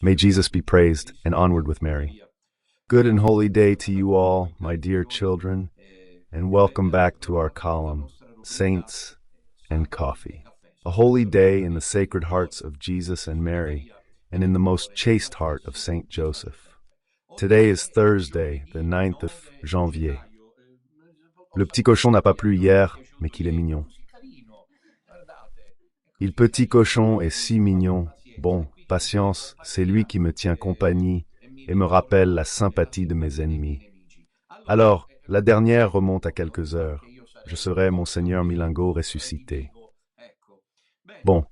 May Jesus be praised, and onward with Mary. Good and holy day to you all, my dear children, and welcome back to our column, Saints and Coffee. A holy day in the sacred hearts of Jesus and Mary, and in the most chaste heart of Saint Joseph. Today is Thursday, the 9th of janvier. Le petit cochon n'a pas plu hier, mais qu'il est mignon. Il petit cochon est si mignon. Bon, patience, c'est lui qui me tient compagnie et me rappelle la sympathie de mes ennemis. Alors, la dernière remonte à quelques heures. Je serai Monseigneur Milingo ressuscité. Bon,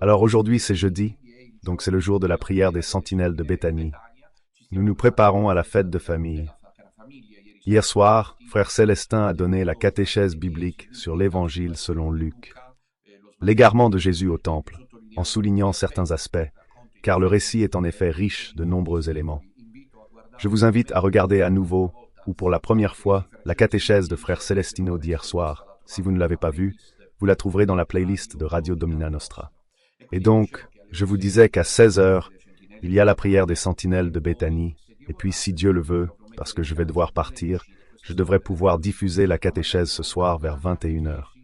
alors aujourd'hui c'est jeudi, donc c'est le jour de la prière des sentinelles de Béthanie. Nous nous préparons à la fête de famille. Hier soir, frère Célestin a donné la catéchèse biblique sur l'Évangile selon Luc. L'égarement de Jésus au temple, en soulignant certains aspects, car le récit est en effet riche de nombreux éléments. Je vous invite à regarder à nouveau, ou pour la première fois, la catéchèse de frère Celestino d'hier soir. Si vous ne l'avez pas vue, vous la trouverez dans la playlist de Radio Domina Nostra. Et donc, je vous disais qu'à 16 heures, il y a la prière des sentinelles de Béthanie, et puis si Dieu le veut, parce que je vais devoir partir, je devrais pouvoir diffuser la catéchèse ce soir vers 21 heures.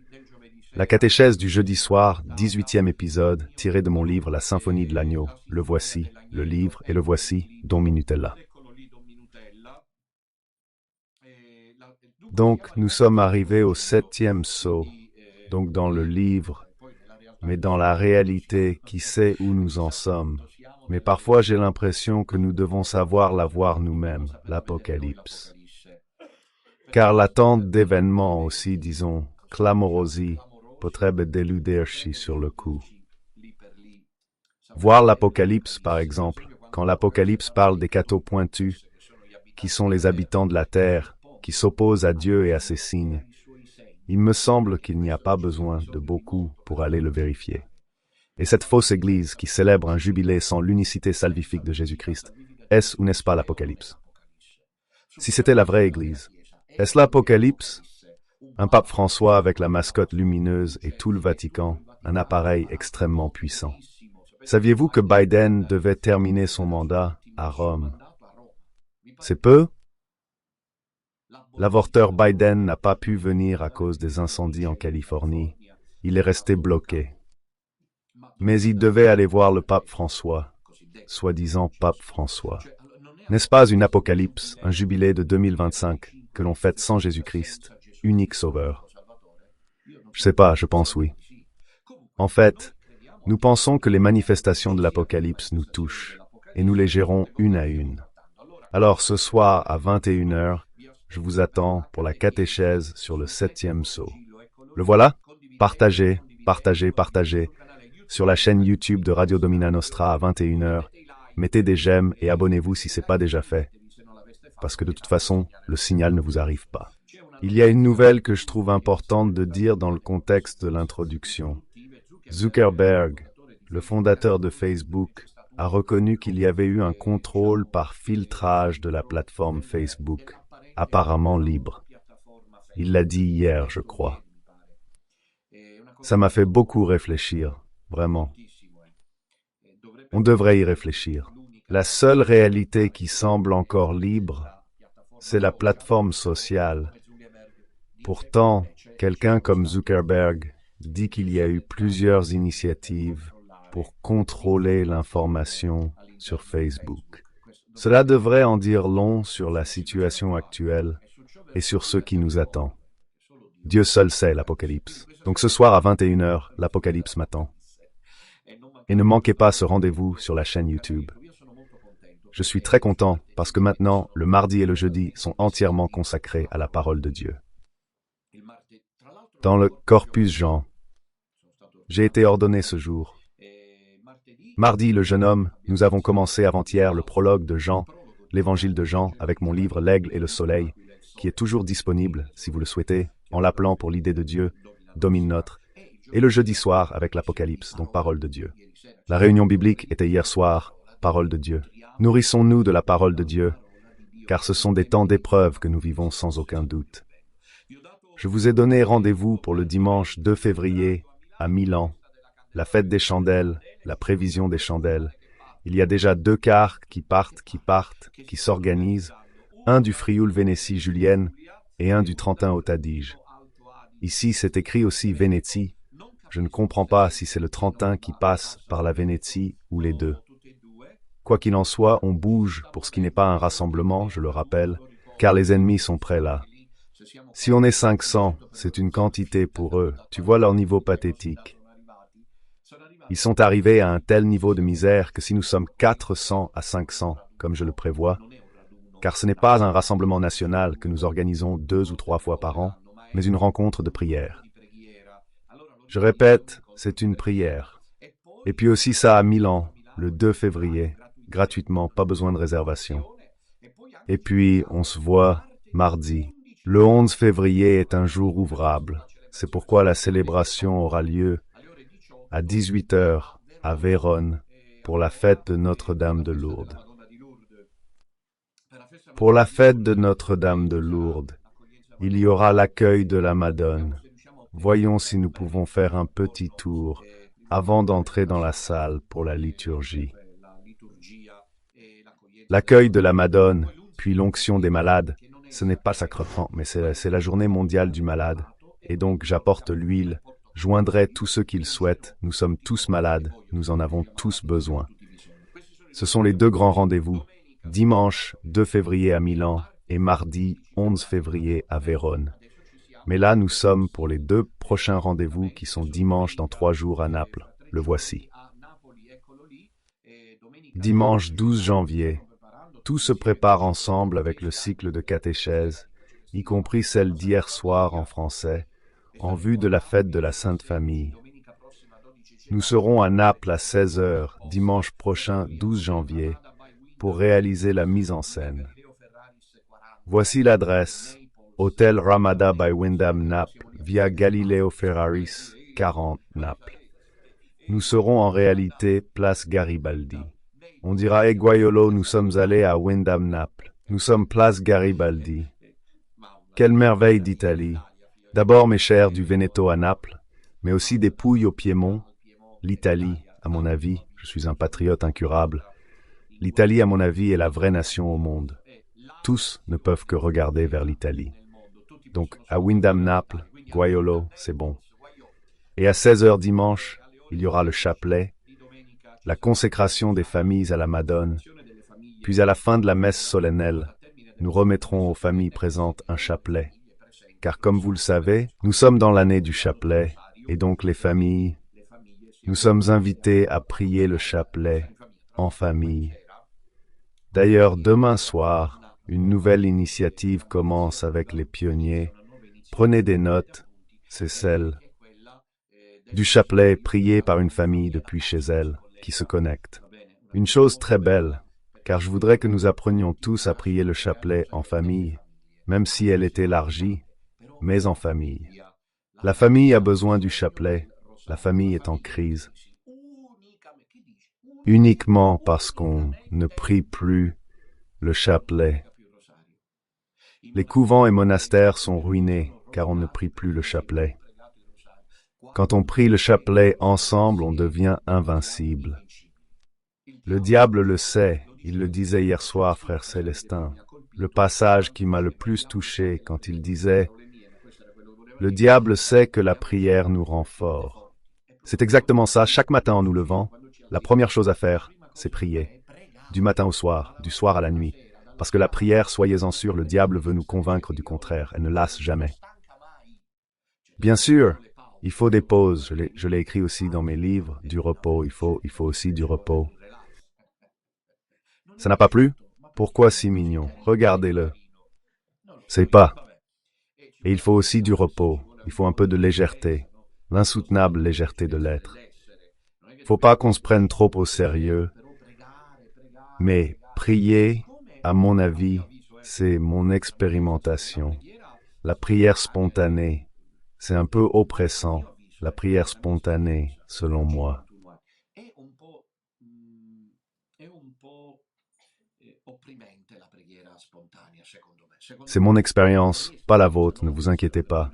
La catéchèse du jeudi soir, 18e épisode, tiré de mon livre La Symphonie de l'Agneau, le voici, le livre et le voici, Don Minutella. Donc, nous sommes arrivés au 7e sceau, donc dans le livre, mais dans la réalité, qui sait où nous en sommes. Mais parfois j'ai l'impression que nous devons savoir la voir nous-mêmes, l'Apocalypse. Car l'attente d'événements aussi, disons, clamorosi, potrebbe deluderci sur le coup. Voir l'Apocalypse, par exemple, quand l'Apocalypse parle des cathos pointus, qui sont les habitants de la terre, qui s'opposent à Dieu et à ses signes, il me semble qu'il n'y a pas besoin de beaucoup pour aller le vérifier. Et cette fausse Église qui célèbre un jubilé sans l'unicité salvifique de Jésus-Christ, est-ce ou n'est-ce pas l'Apocalypse? Si c'était la vraie Église, est-ce l'Apocalypse? Un pape François avec la mascotte lumineuse et tout le Vatican, un appareil extrêmement puissant. Saviez-vous que Biden devait terminer son mandat à Rome? C'est peu? L'avorteur Biden n'a pas pu venir à cause des incendies en Californie. Il est resté bloqué. Mais il devait aller voir le pape François, soi-disant pape François. N'est-ce pas une apocalypse, un jubilé de 2025 que l'on fête sans Jésus-Christ, unique sauveur? Je sais pas, je pense oui. En fait, nous pensons que les manifestations de l'apocalypse nous touchent, et nous les gérons une à une. Alors ce soir à 21 heures, je vous attends pour la catéchèse sur le 7e sceau. Le voilà? Partagez, partagez, partagez. Sur la chaîne YouTube de Radio Domina Nostra à 21 heures, mettez des j'aime et abonnez-vous si ce n'est pas déjà fait. Parce que de toute façon, le signal ne vous arrive pas. Il y a une nouvelle que je trouve importante de dire dans le contexte de l'introduction. Zuckerberg, le fondateur de Facebook, a reconnu qu'il y avait eu un contrôle par filtrage de la plateforme Facebook, apparemment libre. Il l'a dit hier, je crois. Ça m'a fait beaucoup réfléchir, vraiment. On devrait y réfléchir. La seule réalité qui semble encore libre, c'est la plateforme sociale. Pourtant, quelqu'un comme Zuckerberg dit qu'il y a eu plusieurs initiatives pour contrôler l'information sur Facebook. Cela devrait en dire long sur la situation actuelle et sur ce qui nous attend. Dieu seul sait l'Apocalypse. Donc ce soir à 21 heures, l'Apocalypse m'attend. Et ne manquez pas ce rendez-vous sur la chaîne YouTube. Je suis très content parce que maintenant, le mardi et le jeudi sont entièrement consacrés à la parole de Dieu. Dans le Corpus Jean, j'ai été ordonné ce jour. Mardi, le jeune homme, nous avons commencé avant-hier le prologue de Jean, l'évangile de Jean, avec mon livre L'Aigle et le Soleil, qui est toujours disponible, si vous le souhaitez, en l'appelant pour l'idée de Dieu, Domine Notre, et le jeudi soir avec l'Apocalypse, donc parole de Dieu. La réunion biblique était hier soir, parole de Dieu. Nourrissons-nous de la parole de Dieu, car ce sont des temps d'épreuve que nous vivons sans aucun doute. Je vous ai donné rendez-vous pour le dimanche 2 février à Milan, la fête des chandelles, la prévision des chandelles, Il y a déjà 2 cars qui s'organisent, un du Frioul Vénétie Julienne et un du Trentin Haute Adige. Ici, c'est écrit aussi Vénétie. Je ne comprends pas si c'est le Trentin qui passe par la Vénétie ou les deux. Quoi qu'il en soit, on bouge pour ce qui n'est pas un rassemblement, je le rappelle, car les ennemis sont prêts là. Si on est 500, c'est une quantité pour eux. Tu vois leur niveau pathétique. Ils sont arrivés à un tel niveau de misère que si nous sommes 400 à 500, comme je le prévois, car ce n'est pas un rassemblement national que nous organisons 2 ou 3 fois par an, mais une rencontre de prière. Je répète, c'est une prière. Et puis aussi ça à Milan, le 2 février, gratuitement, pas besoin de réservation. Et puis, on se voit mardi. Le 11 février est un jour ouvrable. C'est pourquoi la célébration aura lieu à 18 heures à Vérone pour la fête de Notre-Dame de Lourdes. Pour la fête de Notre-Dame de Lourdes, il y aura l'accueil de la Madone. Voyons si nous pouvons faire un petit tour avant d'entrer dans la salle pour la liturgie. L'accueil de la Madone, puis l'onction des malades, ce n'est pas sacrement, mais c'est la journée mondiale du malade. Et donc j'apporte l'huile, joindrai tous ceux qui le souhaitent. Nous sommes tous malades, nous en avons tous besoin. Ce sont les 2 grands rendez-vous, dimanche 2 février à Milan et mardi 11 février à Vérone. Mais là, nous sommes pour les 2 prochains rendez-vous qui sont dimanche dans 3 jours à Naples. Le voici. Dimanche 12 janvier, tout se prépare ensemble avec le cycle de catéchèse, y compris celle d'hier soir en français, en vue de la fête de la Sainte Famille. Nous serons à Naples à 16 heures, dimanche prochain 12 janvier, pour réaliser la mise en scène. Voici l'adresse, Hôtel Ramada by Wyndham Naples, via Galileo Ferraris, 40 Naples. Nous serons en réalité place Garibaldi. On dira, Guaiolo, nous sommes allés à Wyndham Naples. Nous sommes place Garibaldi. Quelle merveille d'Italie! D'abord, mes chers, du Veneto à Naples, mais aussi des Pouilles au Piémont. L'Italie, à mon avis, je suis un patriote incurable. L'Italie, à mon avis, est la vraie nation au monde. Tous ne peuvent que regarder vers l'Italie. Donc, à Wyndham Naples, Guaiolo, c'est bon. Et à 16 heures dimanche, il y aura le chapelet, la consécration des familles à la Madone, puis à la fin de la messe solennelle, nous remettrons aux familles présentes un chapelet. Car comme vous le savez, nous sommes dans l'année du chapelet, et donc les familles, nous sommes invités à prier le chapelet en famille. D'ailleurs, demain soir, une nouvelle initiative commence avec les pionniers. Prenez des notes, c'est celle du chapelet prié par une famille depuis chez elle, qui se connecte. Une chose très belle, car je voudrais que nous apprenions tous à prier le chapelet en famille, même si elle est élargie, mais en famille. La famille a besoin du chapelet, la famille est en crise. Uniquement parce qu'on ne prie plus le chapelet. Les couvents et monastères sont ruinés, car on ne prie plus le chapelet. Quand on prie le chapelet ensemble, on devient invincible. Le diable le sait, il le disait hier soir, frère Célestin. Le passage qui m'a le plus touché quand il disait « Le diable sait que la prière nous rend forts. » C'est exactement ça, chaque matin en nous levant, la première chose à faire, c'est prier. Du matin au soir, du soir à la nuit. Parce que la prière, soyez-en sûrs, le diable veut nous convaincre du contraire, elle ne lasse jamais. Bien sûr, il faut des pauses, je l'ai écrit aussi dans mes livres, du repos, il faut aussi du repos. Ça n'a pas plu? Pourquoi si mignon? Regardez-le. C'est pas. Et il faut aussi du repos, il faut un peu de légèreté, l'insoutenable légèreté de l'être. Faut pas qu'on se prenne trop au sérieux, mais prier, à mon avis, c'est mon expérimentation. La prière spontanée, c'est un peu oppressant, la prière spontanée, selon moi. C'est mon expérience, pas la vôtre, ne vous inquiétez pas.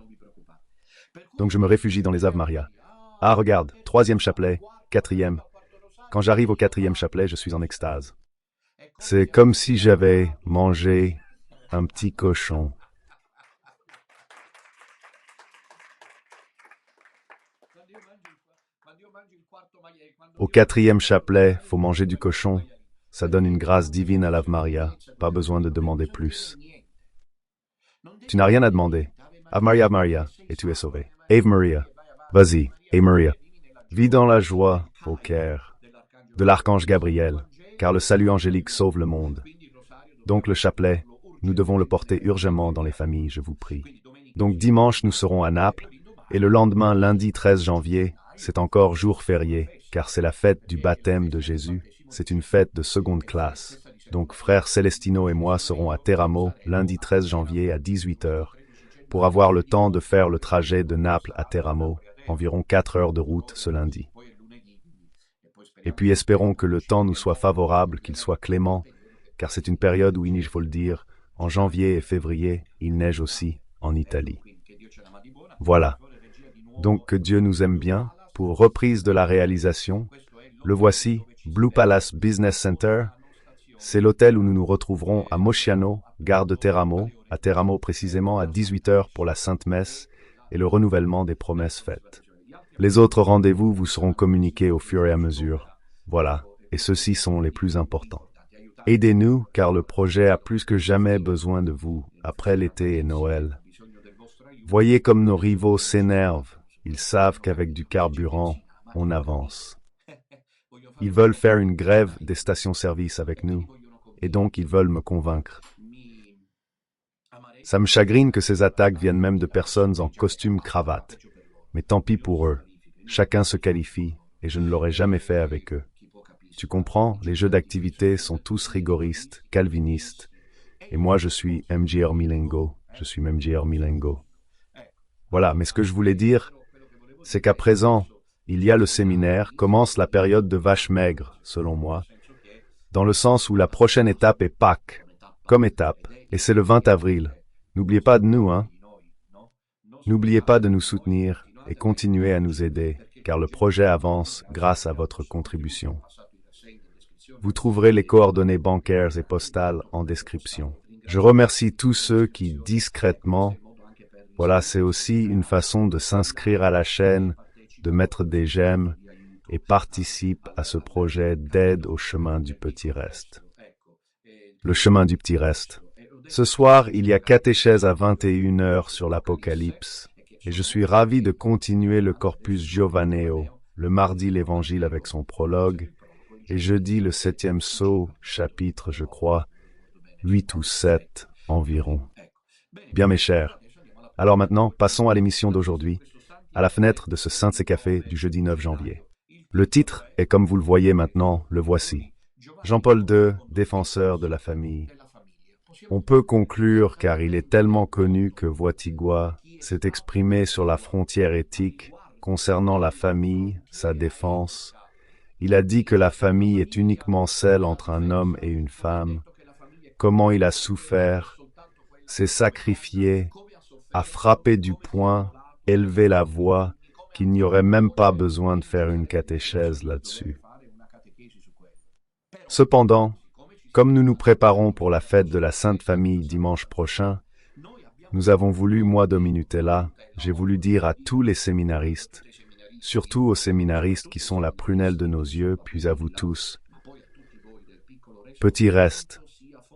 Donc je me réfugie dans les Ave Maria. Ah, regarde, 3e chapelet, 4e. Quand j'arrive au 4e chapelet, je suis en extase. C'est comme si j'avais mangé un petit cochon. Au 4e chapelet, faut manger du cochon. Ça donne une grâce divine à l'Ave Maria. Pas besoin de demander plus. Tu n'as rien à demander. Ave Maria, et tu es sauvé. Ave Maria. Vas-y, Ave Maria. Vis dans la joie, au Caire, de l'archange Gabriel, car le salut angélique sauve le monde. Donc le chapelet, nous devons le porter urgemment dans les familles, je vous prie. Donc dimanche, nous serons à Naples, et le lendemain, lundi 13 janvier, c'est encore jour férié, car c'est la fête du baptême de Jésus. C'est une fête de seconde classe. Donc frère Celestino et moi serons à Teramo, lundi 13 janvier à 18h, pour avoir le temps de faire le trajet de Naples à Teramo, environ 4 heures de route ce lundi. Et puis espérons que le temps nous soit favorable, qu'il soit clément, car c'est une période où, il faut le dire, en janvier et février, il neige aussi en Italie. Voilà. Donc que Dieu nous aime bien. Pour reprise de la réalisation, le voici, Blue Palace Business Center. C'est l'hôtel où nous nous retrouverons à Mosciano, gare de Teramo, à Teramo précisément à 18h pour la Sainte Messe et le renouvellement des promesses faites. Les autres rendez-vous vous seront communiqués au fur et à mesure. Voilà, et ceux-ci sont les plus importants. Aidez-nous, car le projet a plus que jamais besoin de vous, après l'été et Noël. Voyez comme nos rivaux s'énervent. Ils savent qu'avec du carburant, on avance. Ils veulent faire une grève des stations-service avec nous, et donc ils veulent me convaincre. Ça me chagrine que ces attaques viennent même de personnes en costume-cravate, mais tant pis pour eux. Chacun se qualifie, et je ne l'aurais jamais fait avec eux. Tu comprends, les jeux d'activité sont tous rigoristes, calvinistes, et moi je suis MJR Milengo, Voilà, mais ce que je voulais dire, c'est qu'à présent, il y a le séminaire, commence la période de vache maigre, selon moi, dans le sens où la prochaine étape est Pâques, comme étape, et c'est le 20 avril. N'oubliez pas de nous, hein. N'oubliez pas de nous soutenir et continuez à nous aider, car le projet avance grâce à votre contribution. Vous trouverez les coordonnées bancaires et postales en description. Je remercie tous ceux qui, discrètement, voilà, c'est aussi une façon de s'inscrire à la chaîne, de mettre des j'aime et participe à ce projet d'aide au chemin du petit reste. Le chemin du petit reste. Ce soir, il y a catéchèse à 21h sur l'Apocalypse, et je suis ravi de continuer le Corpus Giovanneo, le mardi l'Évangile avec son prologue, et jeudi le 7e sceau, chapitre, je crois, 8 ou 7 environ. Bien mes chers. Alors maintenant, passons à l'émission d'aujourd'hui, à la fenêtre de ce Saint Café du jeudi 9 janvier. Le titre est, comme vous le voyez maintenant, le voici. Jean-Paul II, défenseur de la famille. On peut conclure, car il est tellement connu que Voitigua s'est exprimé sur la frontière éthique concernant la famille, sa défense. Il a dit que la famille est uniquement celle entre un homme et une femme. Comment il a souffert, s'est sacrifié, a frappé du poing, élevé la voix, qu'il n'y aurait même pas besoin de faire une catéchèse là-dessus. Cependant, comme nous nous préparons pour la fête de la Sainte Famille dimanche prochain, nous avons voulu, moi Dominutella, j'ai voulu dire à tous les séminaristes, surtout aux séminaristes qui sont la prunelle de nos yeux, puis à vous tous, petit reste,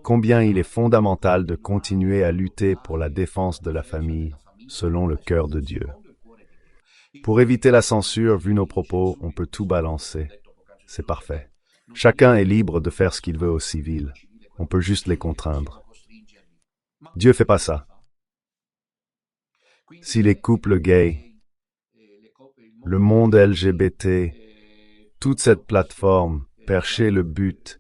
combien il est fondamental de continuer à lutter pour la défense de la famille, selon le cœur de Dieu. Pour éviter la censure, vu nos propos, on peut tout balancer. C'est parfait. Chacun est libre de faire ce qu'il veut aux civils. On peut juste les contraindre. Dieu fait pas ça. Si les couples gays, le monde LGBT, toute cette plateforme, percher le but,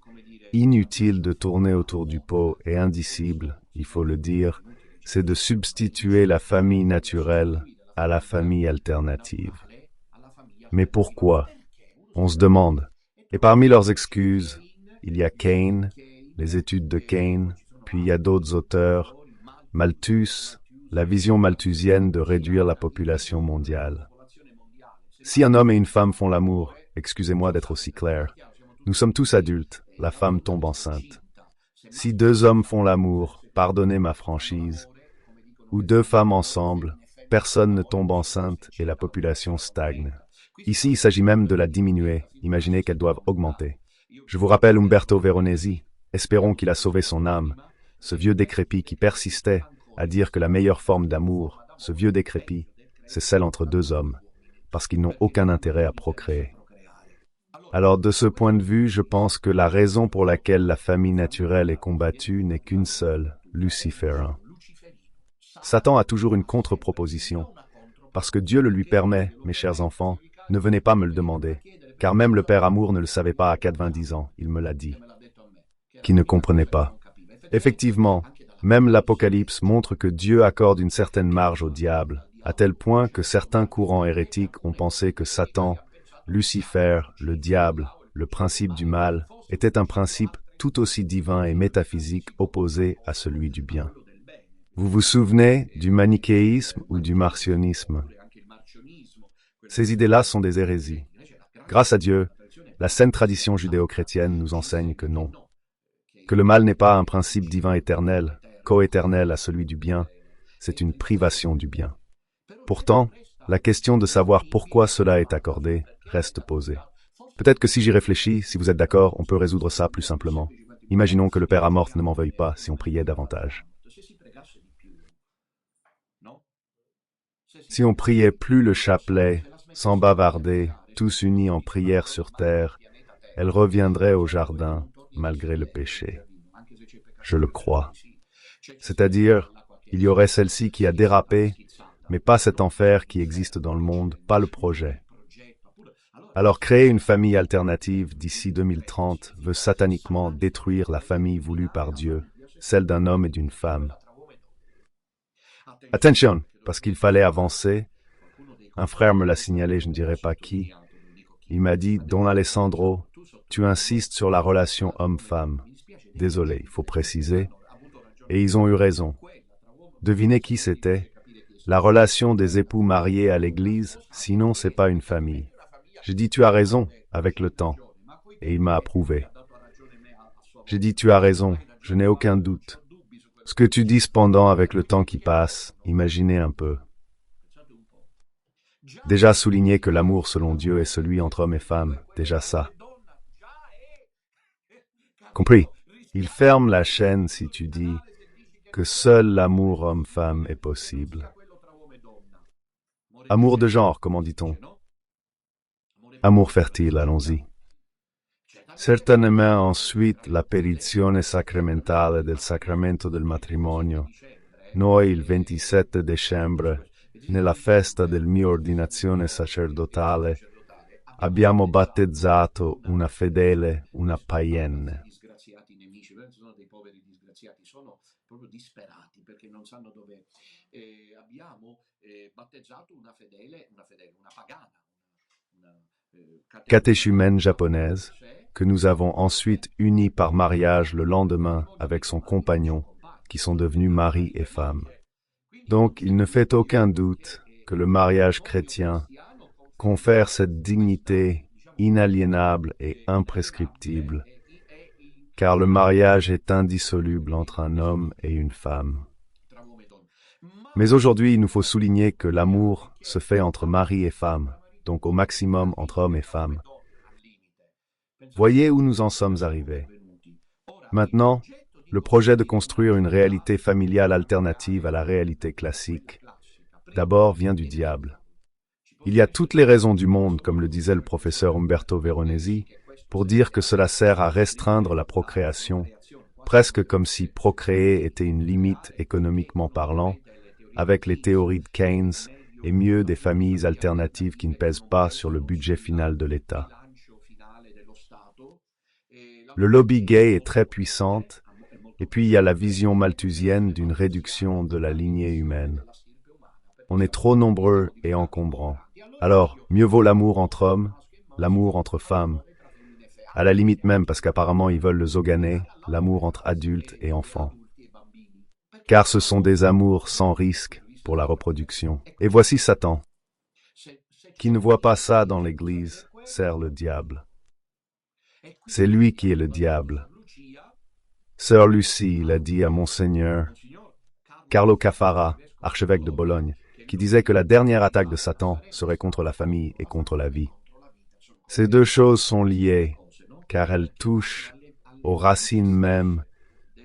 inutile de tourner autour du pot et indicible, il faut le dire, c'est de substituer la famille naturelle à la famille alternative. Mais pourquoi? On se demande. Et parmi leurs excuses, il y a Keynes, les études de Keynes, puis il y a d'autres auteurs, Malthus, la vision malthusienne de réduire la population mondiale. Si un homme et une femme font l'amour, excusez-moi d'être aussi clair. Nous sommes tous adultes, la femme tombe enceinte. Si deux hommes font l'amour, pardonnez ma franchise, ou deux femmes ensemble, personne ne tombe enceinte et la population stagne. Ici, il s'agit même de la diminuer, imaginez qu'elles doivent augmenter. Je vous rappelle Umberto Veronesi, espérons qu'il a sauvé son âme, ce vieux décrépit qui persistait à dire que la meilleure forme d'amour, ce vieux décrépit, c'est celle entre deux hommes, parce qu'ils n'ont aucun intérêt à procréer. Alors de ce point de vue, je pense que la raison pour laquelle la famille naturelle est combattue n'est qu'une seule, luciférin. Satan a toujours une contre-proposition, parce que Dieu le lui permet, mes chers enfants, ne venez pas me le demander, car même le Père Amour ne le savait pas à 90 ans, il me l'a dit, qui ne comprenait pas. Effectivement, même l'Apocalypse montre que Dieu accorde une certaine marge au diable, à tel point que certains courants hérétiques ont pensé que Satan, Lucifer, le diable, le principe du mal, était un principe tout aussi divin et métaphysique opposé à celui du bien. Vous vous souvenez du manichéisme ou du marcionisme? Ces idées-là sont des hérésies. Grâce à Dieu, la saine tradition judéo-chrétienne nous enseigne que non. Que le mal n'est pas un principe divin éternel, coéternel à celui du bien, c'est une privation du bien. Pourtant, la question de savoir pourquoi cela est accordé reste posée. Peut-être que si j'y réfléchis, si vous êtes d'accord, on peut résoudre ça plus simplement. Imaginons que le Père Amorphe ne m'en veuille pas si on priait davantage. Si on priait plus le chapelet, sans bavarder, tous unis en prière sur terre, elle reviendrait au jardin, malgré le péché. Je le crois. C'est-à-dire, il y aurait celle-ci qui a dérapé, mais pas cet enfer qui existe dans le monde, pas le projet. Alors créer une famille alternative d'ici 2030 veut sataniquement détruire la famille voulue par Dieu, celle d'un homme et d'une femme. Attention, parce qu'il fallait avancer. Un frère me l'a signalé, je ne dirai pas qui. Il m'a dit, Don Alessandro, tu insistes sur la relation homme-femme. Désolé, il faut préciser. Et ils ont eu raison. Devinez qui c'était? La relation des époux mariés à l'église, sinon c'est pas une famille. J'ai dit, tu as raison, avec le temps. Et il m'a approuvé. J'ai dit, tu as raison, je n'ai aucun doute. Ce que tu dis cependant avec le temps qui passe, imaginez un peu. Déjà souligner que l'amour selon Dieu est celui entre hommes et femmes, déjà ça. Compris? Il ferme la chaîne si tu dis que seul l'amour homme-femme est possible. Amour de genre, comment dit-on? Amour fertile, allons-y. Certainement ensuite l'apparizione sacramentale del sacramento del matrimonio. Noi il 27 dicembre, nella festa del mia ordinazione sacerdotale, abbiamo battezzato una fedele, una païenne. Catéchumène japonaise, que nous avons ensuite unie par mariage le lendemain avec son compagnon, qui sont devenus mari et femme. Donc il ne fait aucun doute que le mariage chrétien confère cette dignité inaliénable et imprescriptible, car le mariage est indissoluble entre un homme et une femme. Mais aujourd'hui, il nous faut souligner que l'amour se fait entre mari et femme, donc au maximum entre hommes et femmes. Voyez où nous en sommes arrivés. Maintenant, le projet de construire une réalité familiale alternative à la réalité classique, d'abord vient du diable. Il y a toutes les raisons du monde, comme le disait le professeur Umberto Veronesi, pour dire que cela sert à restreindre la procréation, presque comme si procréer était une limite économiquement parlant, avec les théories de Keynes et mieux des familles alternatives qui ne pèsent pas sur le budget final de l'État. Le lobby gay est très puissante, et puis il y a la vision malthusienne d'une réduction de la lignée humaine. On est trop nombreux et encombrants. Alors, mieux vaut l'amour entre hommes, l'amour entre femmes. À la limite même, parce qu'apparemment ils veulent le zoganer, l'amour entre adultes et enfants. Car ce sont des amours sans risque pour la reproduction. Et voici Satan, qui ne voit pas ça dans l'Église, sert le diable. C'est lui qui est le diable. Sœur Lucie l'a dit à Monseigneur Carlo Caffarra, archevêque de Bologne, qui disait que la dernière attaque de Satan serait contre la famille et contre la vie. Ces deux choses sont liées, car elles touchent aux racines mêmes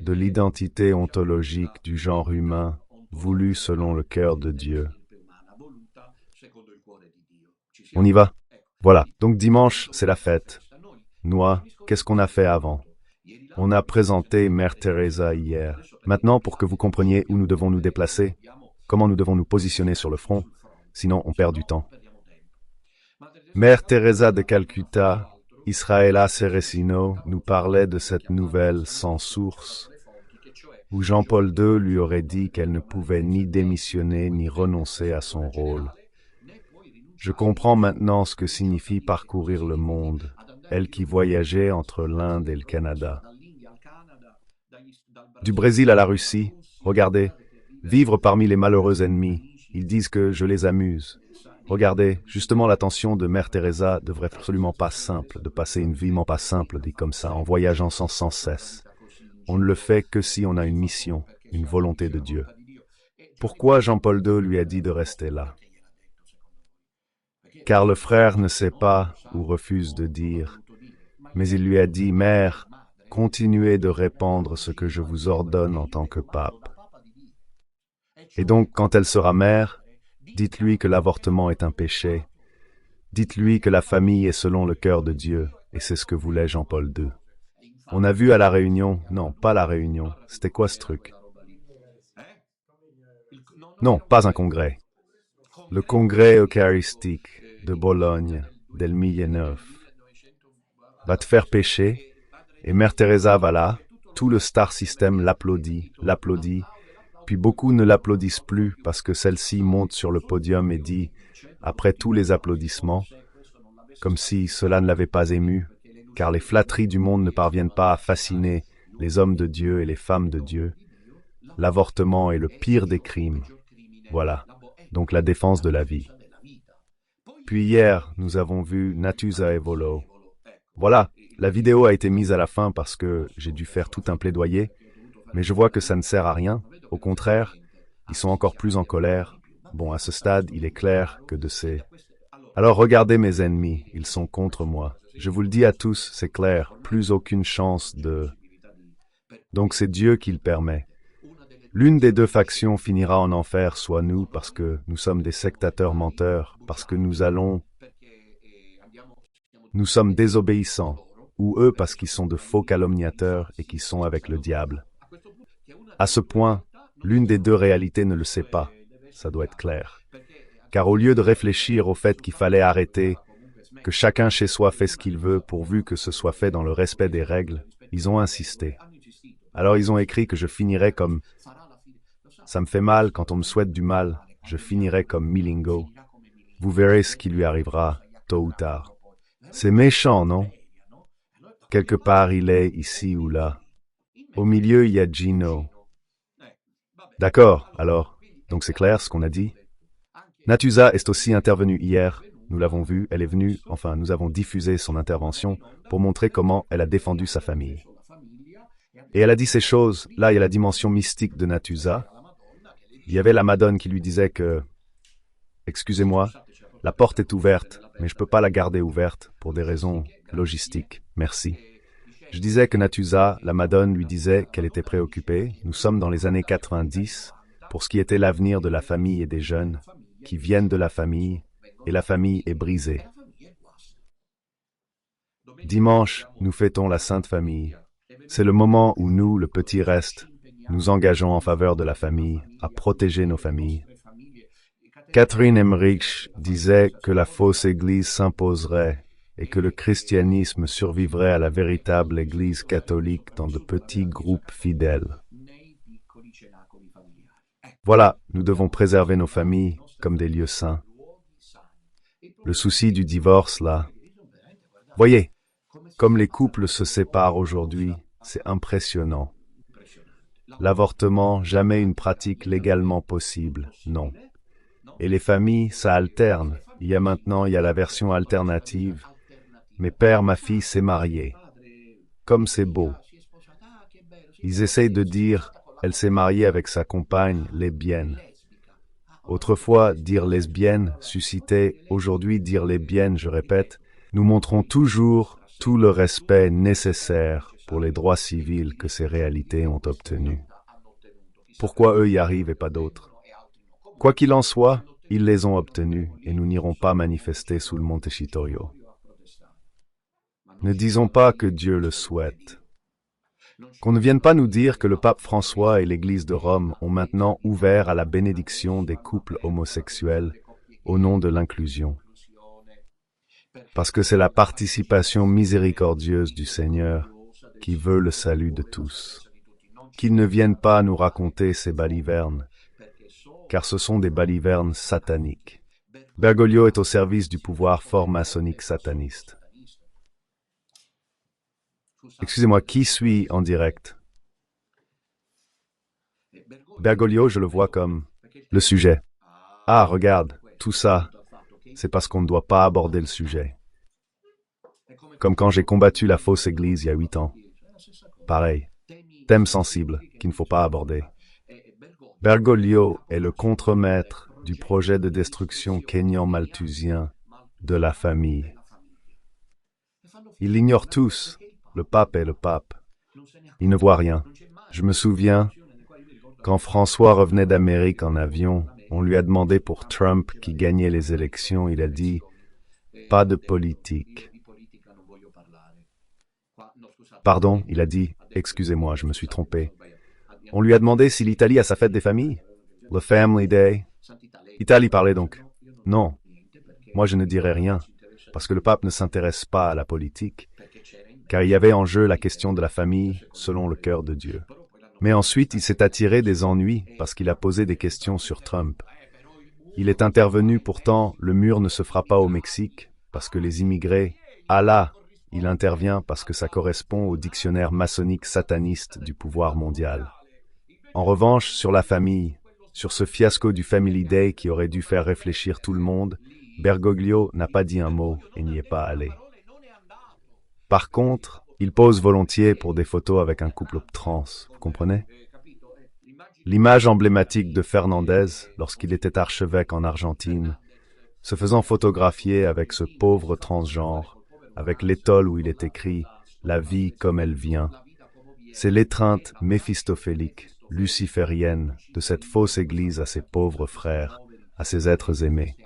de l'identité ontologique du genre humain voulu selon le cœur de Dieu. On y va? Voilà, donc dimanche, c'est la fête. Nous, qu'est-ce qu'on a fait avant? On a présenté Mère Teresa hier. Maintenant, pour que vous compreniez où nous devons nous déplacer, comment nous devons nous positionner sur le front, sinon on perd du temps. Mère Teresa de Calcutta, Israela Ceresino, nous parlait de cette nouvelle sans source, où Jean-Paul II lui aurait dit qu'elle ne pouvait ni démissionner ni renoncer à son rôle. Je comprends maintenant ce que signifie parcourir le monde, elle qui voyageait entre l'Inde et le Canada. Du Brésil à la Russie, regardez, vivre parmi les malheureux ennemis, ils disent que je les amuse. Regardez, justement l'attention de Mère Teresa devrait absolument pas simple, de passer une vie pas simple, dit comme ça, en voyageant sans cesse. On ne le fait que si on a une mission, une volonté de Dieu. Pourquoi Jean-Paul II lui a dit de rester là? Car le frère ne sait pas ou refuse de dire, mais il lui a dit, Mère, continuez de répandre ce que je vous ordonne en tant que pape. Et donc, quand elle sera mère, dites-lui que l'avortement est un péché. Dites-lui que la famille est selon le cœur de Dieu, et c'est ce que voulait Jean-Paul II. On a vu à la Réunion, non, pas la Réunion, c'était quoi ce truc? Non, pas un congrès. Le congrès eucharistique de Bologne, del 1900. Va te faire pécher, et Mère Teresa va là, tout le star system l'applaudit, puis beaucoup ne l'applaudissent plus parce que celle-ci monte sur le podium et dit, après tous les applaudissements, comme si cela ne l'avait pas ému, car les flatteries du monde ne parviennent pas à fasciner les hommes de Dieu et les femmes de Dieu. L'avortement est le pire des crimes. Voilà, donc la défense de la vie. Puis hier, nous avons vu Natuza et Volo. Voilà, la vidéo a été mise à la fin parce que j'ai dû faire tout un plaidoyer, mais je vois que ça ne sert à rien. Au contraire, ils sont encore plus en colère. Bon, à ce stade, il est clair que de ces... Alors regardez mes ennemis, ils sont contre moi. Je vous le dis à tous, c'est clair, plus aucune chance de... Donc c'est Dieu qui le permet. L'une des deux factions finira en enfer, soit nous, parce que nous sommes des sectateurs menteurs, parce que nous sommes désobéissants, ou eux parce qu'ils sont de faux calomniateurs et qui sont avec le diable. À ce point, l'une des deux réalités ne le sait pas, ça doit être clair. Car au lieu de réfléchir au fait qu'il fallait arrêter, que chacun chez soi fait ce qu'il veut pourvu que ce soit fait dans le respect des règles, ils ont insisté. Alors ils ont écrit que je finirais comme... Ça me fait mal quand on me souhaite du mal, je finirai comme Milingo. Vous verrez ce qui lui arrivera, tôt ou tard. C'est méchant, non? Quelque part il est ici ou là. Au milieu il y a Gino. D'accord, alors, donc c'est clair ce qu'on a dit? Natuza est aussi intervenue hier, nous l'avons vu, elle est venue, enfin nous avons diffusé son intervention pour montrer comment elle a défendu sa famille. Et elle a dit ces choses, là il y a la dimension mystique de Natuza. Il y avait la Madone qui lui disait que, excusez-moi, la porte est ouverte, mais je ne peux pas la garder ouverte pour des raisons logistiques, merci. Je disais que Natuza, la Madone, lui disait qu'elle était préoccupée. Nous sommes dans les années 90, pour ce qui était l'avenir de la famille et des jeunes, qui viennent de la famille, et la famille est brisée. Dimanche, nous fêtons la Sainte Famille. C'est le moment où nous, le petit reste, nous engageons en faveur de la famille, à protéger nos familles. Catherine Emmerich disait que la fausse Église s'imposerait et que le christianisme survivrait à la véritable Église catholique dans de petits groupes fidèles. Voilà, nous devons préserver nos familles comme des lieux saints. Le souci du divorce, là. Voyez, comme les couples se séparent aujourd'hui, c'est impressionnant. L'avortement, jamais une pratique légalement possible, non. Et les familles, ça alterne. Il y a la version alternative, Mais père, ma fille s'est mariée. Comme c'est beau. Ils essayent de dire, elle s'est mariée avec sa compagne lesbienne. Autrefois, dire lesbienne suscitait, aujourd'hui dire lesbienne, je répète, nous montrons toujours tout le respect nécessaire pour les droits civils que ces réalités ont obtenus. Pourquoi eux y arrivent et pas d'autres? Quoi qu'il en soit, ils les ont obtenus et nous n'irons pas manifester sous le Montecitorio. Ne disons pas que Dieu le souhaite. Qu'on ne vienne pas nous dire que le pape François et l'Église de Rome ont maintenant ouvert à la bénédiction des couples homosexuels au nom de l'inclusion. Parce que c'est la participation miséricordieuse du Seigneur qui veut le salut de tous. Qu'ils ne viennent pas nous raconter ces balivernes, car ce sont des balivernes sataniques. Bergoglio est au service du pouvoir fort maçonnique sataniste. Excusez-moi, qui suit en direct? Bergoglio, je le vois comme le sujet. Ah, regarde, tout ça, c'est parce qu'on ne doit pas aborder le sujet. Comme quand j'ai combattu la fausse église il y a 8 ans. Pareil, thème sensible qu'il ne faut pas aborder. Bergoglio est le contremaître du projet de destruction kényan-malthusien de la famille. Ils l'ignorent tous. Le pape est le pape. Il ne voit rien. Je me souviens, quand François revenait d'Amérique en avion, on lui a demandé pour Trump qui gagnait les élections, il a dit « pas de politique ». Pardon, il a dit « excusez-moi, je me suis trompé ». On lui a demandé si l'Italie a sa fête des familles, le Family Day. Italie parlait donc. Non, moi je ne dirais rien, parce que le pape ne s'intéresse pas à la politique, car il y avait en jeu la question de la famille selon le cœur de Dieu. Mais ensuite, il s'est attiré des ennuis parce qu'il a posé des questions sur Trump. Il est intervenu, pourtant, le mur ne se fera pas au Mexique, parce que les immigrés, Allah, il intervient parce que ça correspond au dictionnaire maçonnique sataniste du pouvoir mondial. En revanche, sur la famille, sur ce fiasco du Family Day qui aurait dû faire réfléchir tout le monde, Bergoglio n'a pas dit un mot et n'y est pas allé. Par contre, il pose volontiers pour des photos avec un couple trans, vous comprenez? L'image emblématique de Fernandez, lorsqu'il était archevêque en Argentine, se faisant photographier avec ce pauvre transgenre, avec l'étole où il est écrit « La vie comme elle vient », c'est l'étreinte méphistophélique, luciférienne, de cette fausse église à ses pauvres frères, à ses êtres aimés.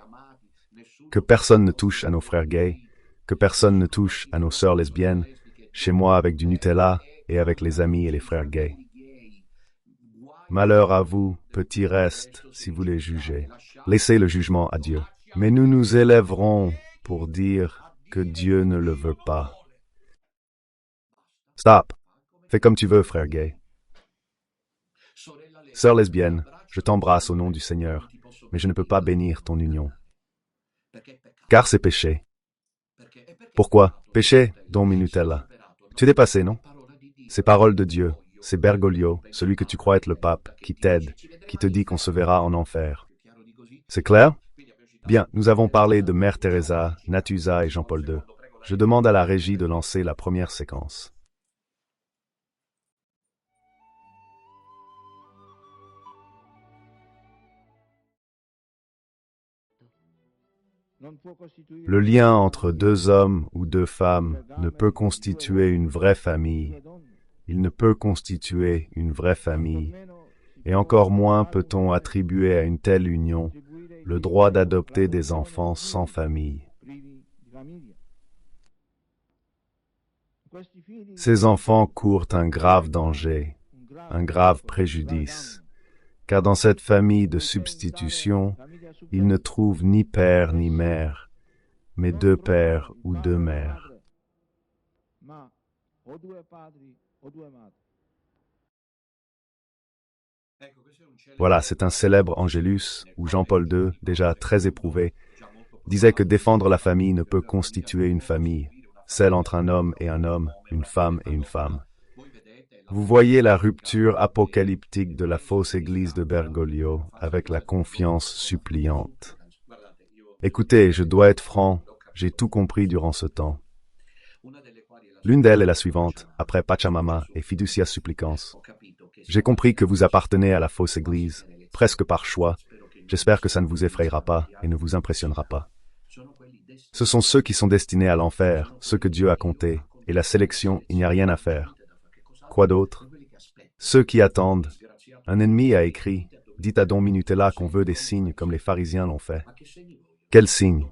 Que personne ne touche à nos frères gays, que personne ne touche à nos sœurs lesbiennes, chez moi avec du Nutella et avec les amis et les frères gays. Malheur à vous, petits restes, si vous les jugez. Laissez le jugement à Dieu. Mais nous nous élèverons pour dire que Dieu ne le veut pas. Stop. Fais comme tu veux, frère gay. Sœur lesbienne, je t'embrasse au nom du Seigneur, mais je ne peux pas bénir ton union. Car c'est péché. Pourquoi? Péché, don Minutella. Tu es dépassé, non? C'est parole de Dieu, c'est Bergoglio, celui que tu crois être le pape, qui t'aide, qui te dit qu'on se verra en enfer. C'est clair? Bien, nous avons parlé de Mère Teresa, Natusa et Jean-Paul II. Je demande à la régie de lancer la première séquence. Le lien entre deux hommes ou deux femmes ne peut constituer une vraie famille. Il ne peut constituer une vraie famille. Et encore moins peut-on attribuer à une telle union le droit d'adopter des enfants sans famille. Ces enfants courent un grave danger, un grave préjudice, car dans cette famille de substitution, ils ne trouvent ni père ni mère, mais deux pères ou deux mères. Voilà, c'est un célèbre Angélus où Jean-Paul II, déjà très éprouvé, disait que défendre la famille ne peut constituer une famille, celle entre un homme et un homme, une femme et une femme. Vous voyez la rupture apocalyptique de la fausse église de Bergoglio avec la confiance suppliante. Écoutez, je dois être franc, j'ai tout compris durant ce temps. L'une d'elles est la suivante, après Pachamama et Fiducia Supplicans. J'ai compris que vous appartenez à la fausse église, presque par choix. J'espère que ça ne vous effrayera pas et ne vous impressionnera pas. Ce sont ceux qui sont destinés à l'enfer, ceux que Dieu a comptés, et la sélection, il n'y a rien à faire. Quoi d'autre? Ceux qui attendent. Un ennemi a écrit, dites à Don Minutella qu'on veut des signes comme les pharisiens l'ont fait. Quels signes?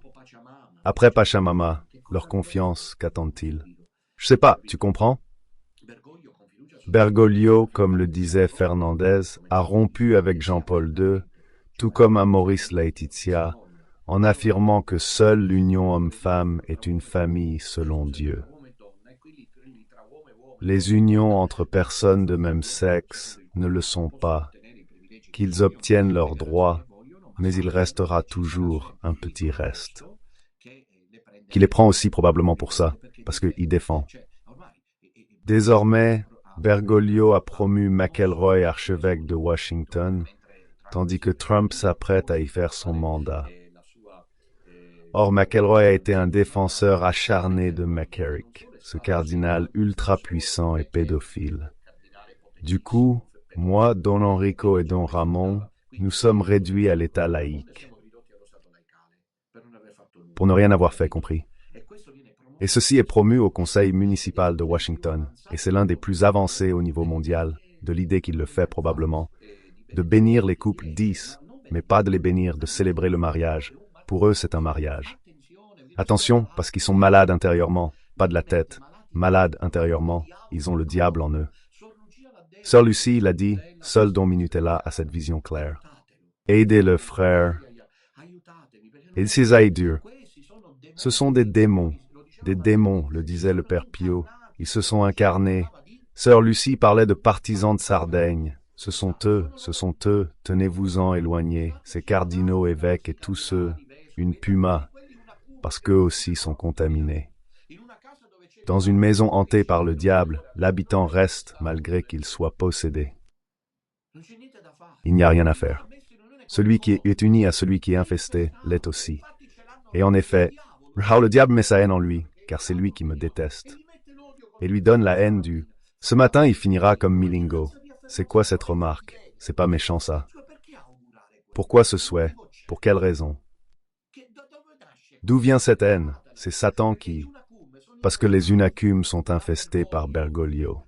Après Pachamama, leur confiance, qu'attendent-ils? Je sais pas, tu comprends? Bergoglio, comme le disait Fernandez, a rompu avec Jean-Paul II, tout comme à Maurice Laetitia, en affirmant que seule l'union homme-femme est une famille selon Dieu. Les unions entre personnes de même sexe ne le sont pas, qu'ils obtiennent leurs droits, mais il restera toujours un petit reste. Qui les prend aussi probablement pour ça, parce qu'il défend. Désormais, Bergoglio a promu McElroy archevêque de Washington, tandis que Trump s'apprête à y faire son mandat. Or, McElroy a été un défenseur acharné de McCarrick, ce cardinal ultra-puissant et pédophile. Du coup, moi, Don Enrico et Don Ramon, nous sommes réduits à l'état laïque. Pour ne rien avoir fait, compris. Et ceci est promu au conseil municipal de Washington, et c'est l'un des plus avancés au niveau mondial, de l'idée qu'il le fait probablement, de bénir les couples 10, mais pas de les bénir, de célébrer le mariage. Pour eux, c'est un mariage. Attention, parce qu'ils sont malades intérieurement, pas de la tête. Malades intérieurement, ils ont le diable en eux. Sœur Lucie l'a dit, seul Don Minutella a cette vision claire. Aidez le frère. Et ces aïdures. Ce sont des démons, le disait le père Pio. Ils se sont incarnés. Sœur Lucie parlait de partisans de Sardaigne. Ce sont eux, tenez-vous-en éloignés, ces cardinaux, évêques et tous ceux, une puma, parce qu'eux aussi sont contaminés. Dans une maison hantée par le diable, l'habitant reste malgré qu'il soit possédé. Il n'y a rien à faire. Celui qui est uni à celui qui est infesté l'est aussi. Et en effet, le diable met sa haine en lui, car c'est lui qui me déteste. Et lui donne la haine du « Ce matin, il finira comme Milingo ». C'est quoi cette remarque? C'est pas méchant, ça. Pourquoi ce souhait? Pour quelle raison? D'où vient cette haine? C'est Satan qui... Parce que les Unacumes sont infestés par Bergoglio.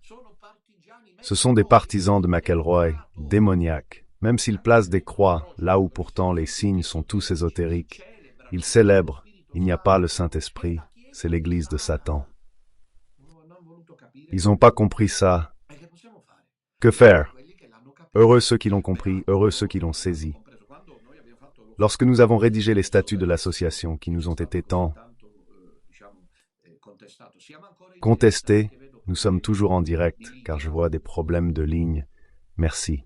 Ce sont des partisans de McElroy, démoniaques. Même s'ils placent des croix, là où pourtant les signes sont tous ésotériques, ils célèbrent, il n'y a pas le Saint-Esprit, c'est l'église de Satan. Ils n'ont pas compris ça. Que faire? Heureux ceux qui l'ont compris, heureux ceux qui l'ont saisi. Lorsque nous avons rédigé les statuts de l'association qui nous ont été tant contestés, nous sommes toujours en direct, car je vois des problèmes de ligne. Merci.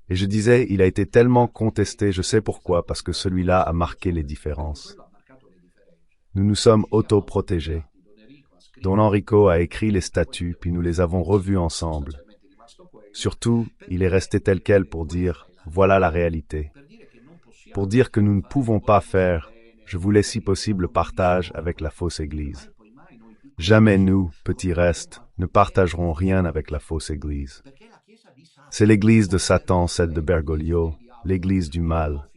Et je disais, il a été tellement contesté, je sais pourquoi, parce que celui-là a marqué les différences. Nous nous sommes auto-protégés. Don Enrico a écrit les statuts, puis nous les avons revus ensemble. Surtout, il est resté tel quel pour dire, voilà la réalité. Pour dire que nous ne pouvons pas faire, je voulais si possible le partage avec la fausse Église. Jamais nous, petits restes, ne partagerons rien avec la fausse Église. C'est l'Église de Satan, celle de Bergoglio, l'Église du mal.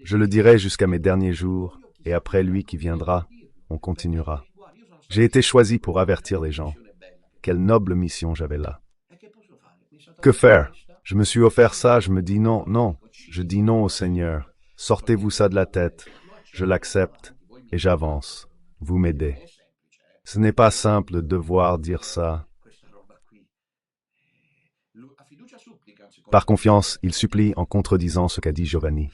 Je le dirai jusqu'à mes derniers jours, et après lui qui viendra, on continuera. J'ai été choisi pour avertir les gens. Quelle noble mission j'avais là. Que faire? Je me suis offert ça, je me dis non, non. Je dis non au Seigneur. Sortez-vous ça de la tête. Je l'accepte et j'avance. Vous m'aidez. Ce n'est pas simple de devoir dire ça. Par confiance, il supplie en contredisant ce qu'a dit Giovanni.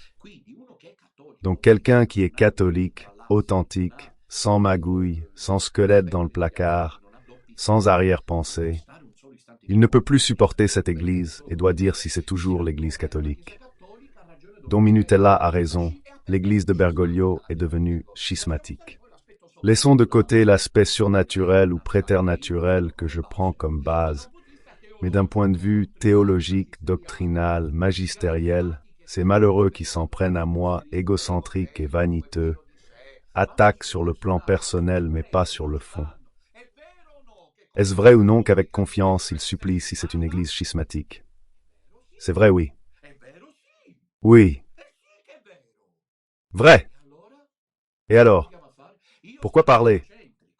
Donc quelqu'un qui est catholique, authentique, sans magouille, sans squelette dans le placard, sans arrière-pensée, il ne peut plus supporter cette Église et doit dire si c'est toujours l'Église catholique. Don Minutella a raison, l'Église de Bergoglio est devenue schismatique. Laissons de côté l'aspect surnaturel ou préternaturel que je prends comme base, mais d'un point de vue théologique, doctrinal, magistériel, ces malheureux qui s'en prennent à moi, égocentriques et vaniteux, attaquent sur le plan personnel mais pas sur le fond. Est-ce vrai ou non qu'avec confiance, il supplie si c'est une église schismatique? C'est vrai, oui. Oui. Vrai. Et alors? Pourquoi parler?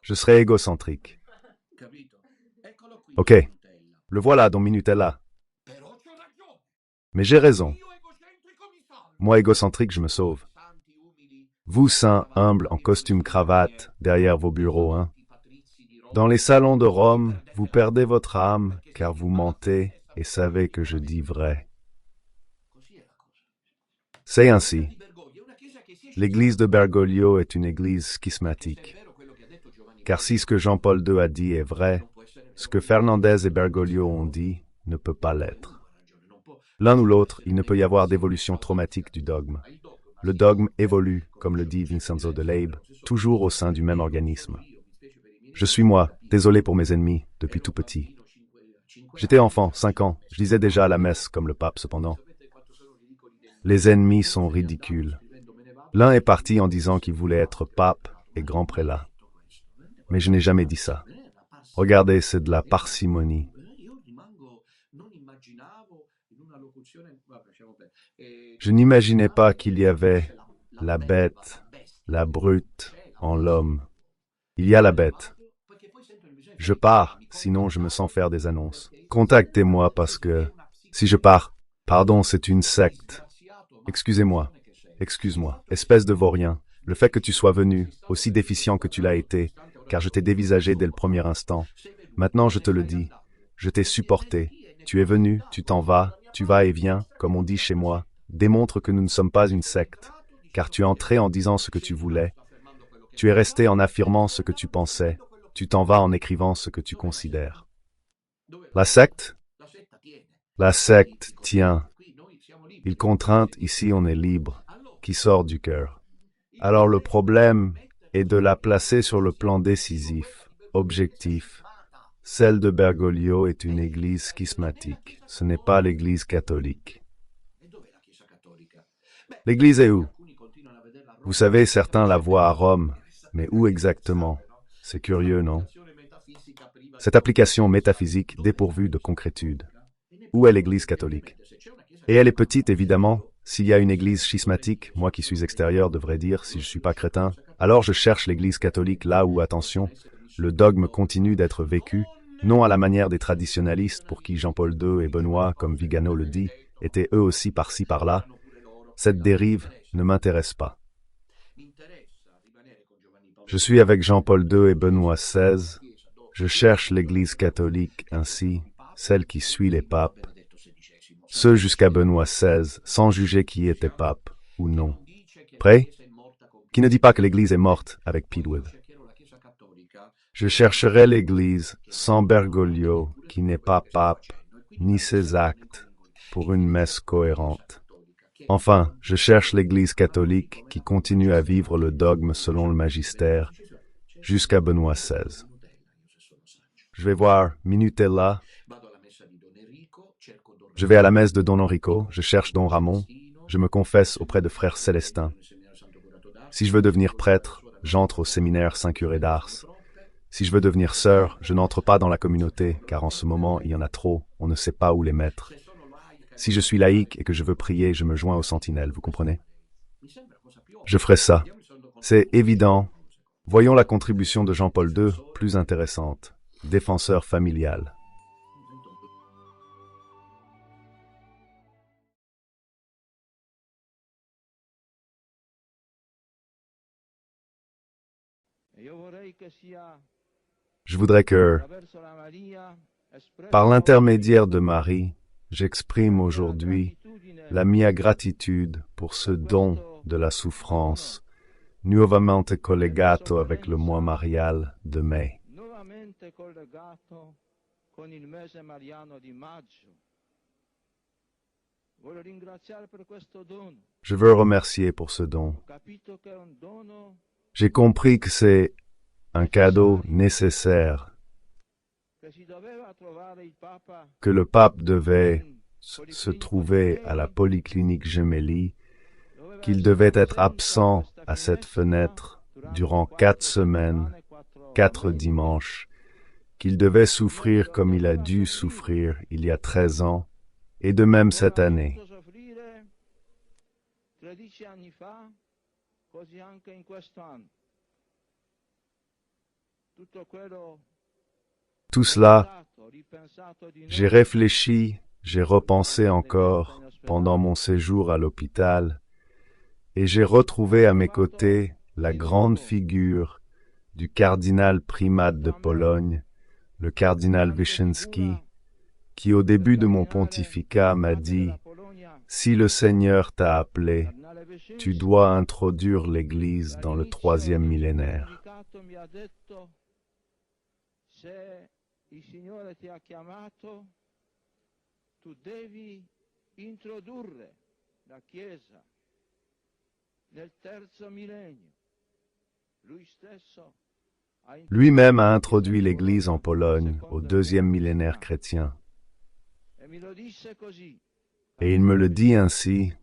Je serais égocentrique. Ok. Le voilà, Don Minutella. Mais j'ai raison. Moi, égocentrique, je me sauve. Vous, saints, humbles, en costume cravate, derrière vos bureaux, hein. Dans les salons de Rome, vous perdez votre âme, car vous mentez et savez que je dis vrai. C'est ainsi. L'église de Bergoglio est une église schismatique. Car si ce que Jean-Paul II a dit est vrai, ce que Fernandez et Bergoglio ont dit ne peut pas l'être. L'un ou l'autre, il ne peut y avoir d'évolution traumatique du dogme. Le dogme évolue, comme le dit Vincenzo de Leybe, toujours au sein du même organisme. Je suis moi, désolé pour mes ennemis, depuis tout petit. J'étais enfant, 5 ans, je lisais déjà à la messe comme le pape cependant. Les ennemis sont ridicules. L'un est parti en disant qu'il voulait être pape et grand prélat. Mais je n'ai jamais dit ça. Regardez, c'est de la parcimonie. Je n'imaginais pas qu'il y avait la bête, la brute en l'homme. Il y a la bête. Je pars, sinon je me sens faire des annonces. Contactez-moi parce que, si je pars, pardon, c'est une secte. Excusez-moi, excuse-moi, espèce de vaurien. Le fait que tu sois venu, aussi déficient que tu l'as été, car je t'ai dévisagé dès le premier instant. Maintenant je te le dis, je t'ai supporté. Tu es venu, tu t'en vas, tu vas et viens, comme on dit chez moi, démontre que nous ne sommes pas une secte, car tu es entré en disant ce que tu voulais. Tu es resté en affirmant ce que tu pensais. Tu t'en vas en écrivant ce que tu considères. La secte? La secte tient. Il contrainte, ici on est libre, qui sort du cœur. Alors le problème est de la placer sur le plan décisif, objectif. Celle de Bergoglio est une église schismatique. Ce n'est pas l'église catholique. L'église est où? Vous savez, certains la voient à Rome, mais où exactement? C'est curieux, non? Cette application métaphysique dépourvue de concrétude. Où est l'église catholique? Et elle est petite, évidemment. S'il y a une église schismatique, moi qui suis extérieur devrais dire, si je suis pas crétin, alors je cherche l'église catholique là où, attention, le dogme continue d'être vécu, non à la manière des traditionalistes pour qui Jean-Paul II et Benoît, comme Vigano le dit, étaient eux aussi par-ci par-là. Cette dérive ne m'intéresse pas. Je suis avec Jean-Paul II et Benoît XVI. Je cherche l'Église catholique ainsi, celle qui suit les papes, ceux jusqu'à Benoît XVI, sans juger qui était pape ou non. Prêt? Qui ne dit pas que l'Église est morte avec Pidwood. Je chercherai l'Église sans Bergoglio, qui n'est pas pape, ni ses actes, pour une messe cohérente. Enfin, je cherche l'Église catholique qui continue à vivre le dogme selon le magistère jusqu'à Benoît XVI. Je vais voir Minutella. Je vais à la messe de Don Enrico, je cherche Don Ramon, je me confesse auprès de frère Célestin. Si je veux devenir prêtre, j'entre au séminaire Saint-Curé d'Ars. Si je veux devenir sœur, je n'entre pas dans la communauté, car en ce moment, il y en a trop, on ne sait pas où les mettre. Si je suis laïque et que je veux prier, je me joins aux sentinelles, vous comprenez? Je ferai ça. C'est évident. Voyons la contribution de Jean-Paul II, plus intéressante. Défenseur familial. Je voudrais que, par l'intermédiaire de Marie, j'exprime aujourd'hui la mia gratitude pour ce don de la souffrance, nuovamente collegato avec le mois marial de mai. Je veux remercier pour ce don. J'ai compris que c'est un cadeau nécessaire, que le pape devait se trouver à la polyclinique Gemelli, qu'il devait être absent à cette fenêtre durant 4 semaines, 4 dimanches, qu'il devait souffrir comme il a dû souffrir il y a 13 ans, et de même cette année. Tout cela, j'ai réfléchi, j'ai repensé encore pendant mon séjour à l'hôpital, et j'ai retrouvé à mes côtés la grande figure du cardinal primate de Pologne, le cardinal Wyszynski, qui au début de mon pontificat m'a dit « Si le Seigneur t'a appelé, tu dois introduire l'Église dans le 3e millénaire. » Il Signore ti ha chiamato, tu devi introdurre la Chiesa nel terzo millennio. Lui-même a introduit l'Église en Pologne au 2e millénaire chrétien. Et il me le dit ainsi,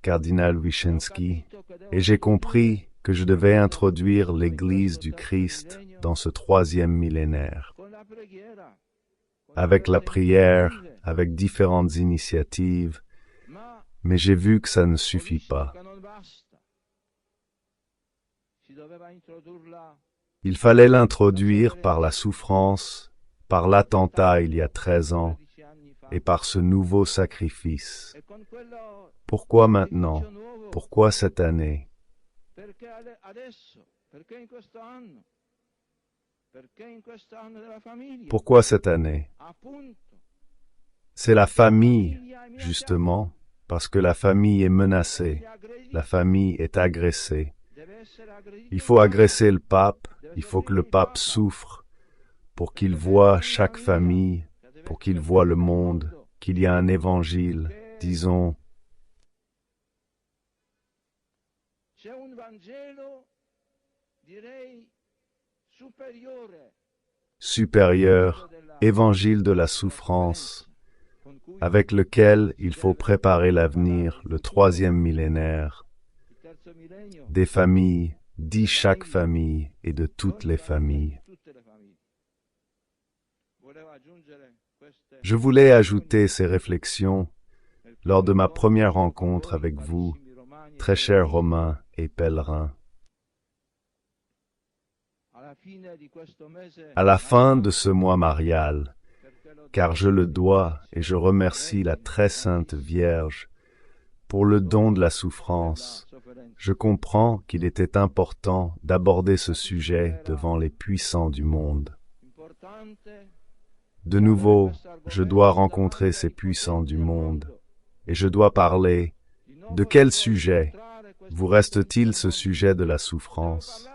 cardinal Wyszynski, et j'ai compris que je devais introduire l'Église du Christ dans ce 3e millénaire. Avec la prière, avec différentes initiatives, mais j'ai vu que ça ne suffit pas. Il fallait l'introduire par la souffrance, par l'attentat il y a 13 ans, et par ce nouveau sacrifice. Pourquoi maintenant? Pourquoi cette année? Pourquoi cette année? C'est la famille, justement, parce que la famille est menacée, la famille est agressée. Il faut agresser le pape, il faut que le pape souffre pour qu'il voie chaque famille, pour qu'il voie le monde, qu'il y a un évangile, disons, supérieur, évangile de la souffrance, avec lequel il faut préparer l'avenir, le 3e millénaire, des familles, dit chaque famille et de toutes les familles. Je voulais ajouter ces réflexions lors de ma première rencontre avec vous, très chers Romains et pèlerins. À la fin de ce mois marial, car je le dois et je remercie la très sainte Vierge pour le don de la souffrance, je comprends qu'il était important d'aborder ce sujet devant les puissants du monde. De nouveau, je dois rencontrer ces puissants du monde, et je dois parler de quel sujet vous reste-t-il ce sujet de la souffrance?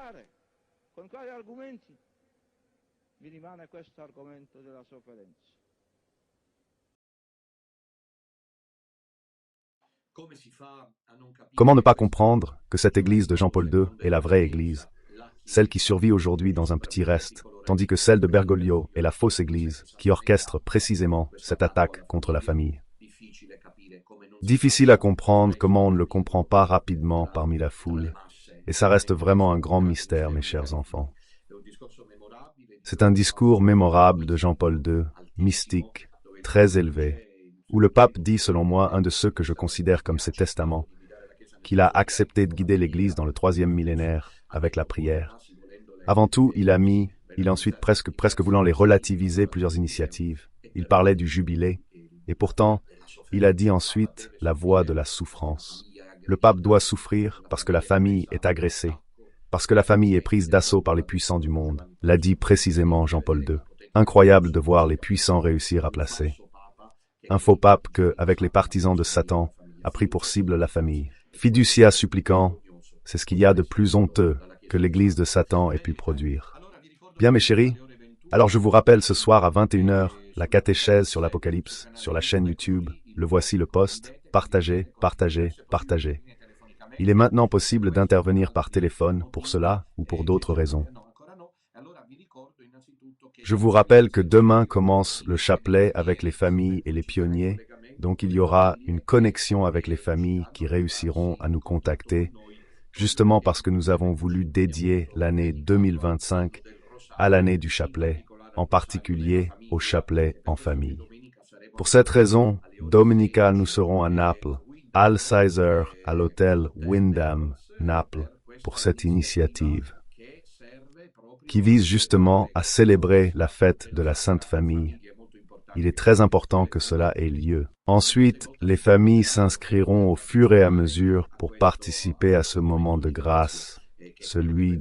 Comment ne pas comprendre que cette Église de Jean-Paul II est la vraie Église, celle qui survit aujourd'hui dans un petit reste, tandis que celle de Bergoglio est la fausse Église qui orchestre précisément cette attaque contre la famille. Difficile à comprendre comment on ne le comprend pas rapidement parmi la foule, et ça reste vraiment un grand mystère, mes chers enfants. C'est un discours mémorable de Jean-Paul II, mystique, très élevé, où le pape dit, selon moi, un de ceux que je considère comme ses testaments, qu'il a accepté de guider l'Église dans le 3e millénaire avec la prière. Avant tout, il a ensuite presque voulant les relativiser plusieurs initiatives. Il parlait du jubilé, et pourtant, il a dit ensuite la voix de la souffrance. Le pape doit souffrir parce que la famille est agressée, parce que la famille est prise d'assaut par les puissants du monde, l'a dit précisément Jean-Paul II. Incroyable de voir les puissants réussir à placer. Un faux pape que, avec les partisans de Satan, a pris pour cible la famille. Fiducia suppliquant, c'est ce qu'il y a de plus honteux que l'Église de Satan ait pu produire. Bien mes chéris, alors je vous rappelle ce soir à 21h, la catéchèse sur l'Apocalypse, sur la chaîne YouTube, le voici le post, partagez, partagez, partagez. Il est maintenant possible d'intervenir par téléphone pour cela ou pour d'autres raisons. Je vous rappelle que demain commence le chapelet avec les familles et les pionniers, donc il y aura une connexion avec les familles qui réussiront à nous contacter, justement parce que nous avons voulu dédier l'année 2025 à l'année du chapelet, en particulier au chapelet en famille. Pour cette raison, Dominica, nous serons à Naples, Al Caesar, à l'hôtel Wyndham, Naples, pour cette initiative, qui vise justement à célébrer la fête de la Sainte Famille. Il est très important que cela ait lieu. Ensuite, les familles s'inscriront au fur et à mesure pour participer à ce moment de grâce, celui